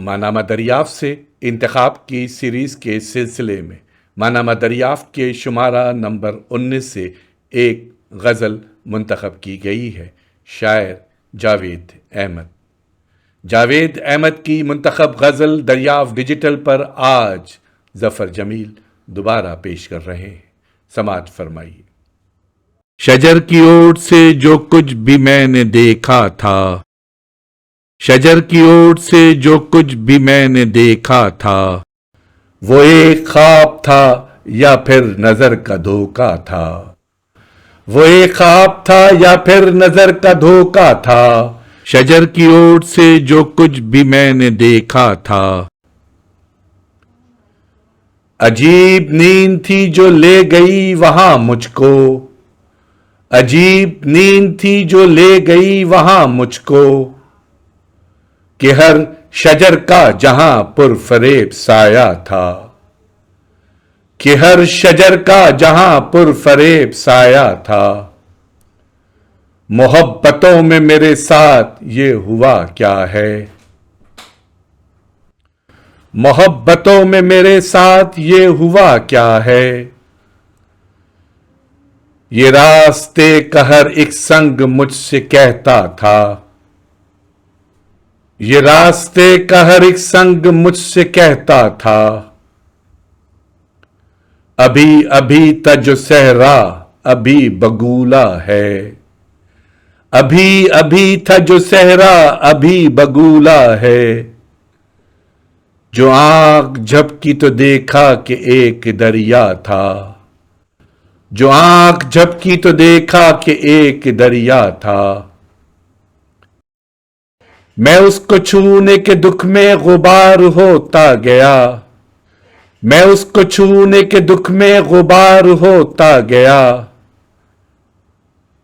ماہنامہ دریافت سے انتخاب کی سیریز کے سلسلے میں ماہنامہ دریافت کے شمارہ نمبر 19 سے ایک غزل منتخب کی گئی ہے۔ شاعر جاوید احمد۔ جاوید احمد کی منتخب غزل دریافت ڈیجیٹل پر آج ظفر جمیل دوبارہ پیش کر رہے ہیں۔ سماعت فرمائیے۔ شجر کی اوٹ سے جو کچھ بھی میں نے دیکھا تھا، شجر کی اوٹ سے جو کچھ بھی میں نے دیکھا تھا، وہ ایک خواب تھا یا پھر نظر کا دھوکا تھا، وہ ایک خواب تھا یا پھر نظر کا دھوکا تھا۔ شجر کی اوٹ سے جو کچھ بھی میں نے دیکھا تھا، عجیب نیند تھی جو لے گئی وہاں مجھ کو، عجیب نیند تھی جو لے گئی وہاں مجھ کو، کہ ہر شجر کا جہاں پر فریب سایہ تھا، کہ ہر شجر کا جہاں پر فریب سایہ تھا۔ محبتوں میں میرے ساتھ یہ ہوا کیا ہے، محبتوں میں میرے ساتھ یہ ہوا کیا ہے، یہ راستے کا ہر ایک سنگ مجھ سے کہتا تھا، یہ راستے کا ہر ایک سنگ مجھ سے کہتا تھا، ابھی ابھی تا جو صحرا ابھی بگولا ہے، ابھی ابھی تھا جو صحرا ابھی بگولا ہے، جو آنکھ جھپکی تو دیکھا کہ ایک دریا تھا، جو آنکھ جھپکی تو دیکھا کہ ایک دریا تھا۔ میں اس کو چھونے کے دکھ میں غبار ہوتا گیا، میں اس کو چھونے کے دکھ میں غبار ہوتا گیا،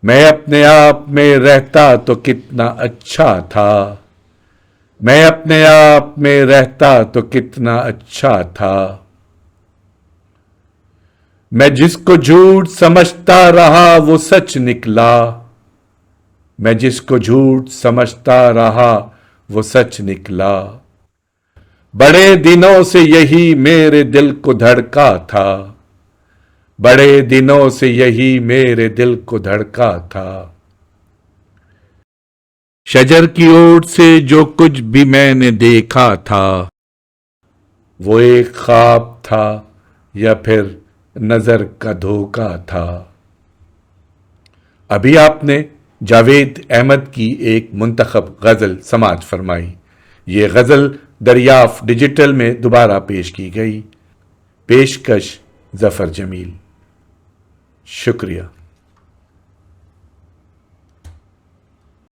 میں اپنے آپ میں رہتا تو کتنا اچھا تھا، میں اپنے آپ میں رہتا تو کتنا اچھا تھا۔ میں جس کو جھوٹ سمجھتا رہا وہ سچ نکلا، میں جس کو جھوٹ سمجھتا رہا وہ سچ نکلا، بڑے دنوں سے یہی میرے دل کو دھڑکا تھا، بڑے دنوں سے یہی میرے دل کو دھڑکا تھا۔ شجر کی اوٹ سے جو کچھ بھی میں نے دیکھا تھا، وہ ایک خواب تھا یا پھر نظر کا دھوکا تھا۔ ابھی آپ نے جاوید احمد کی ایک منتخب غزل سماعت فرمائی۔ یہ غزل دریافت ڈیجیٹل میں دوبارہ پیش کی گئی۔ پیشکش ظفر جمیل۔ شکریہ۔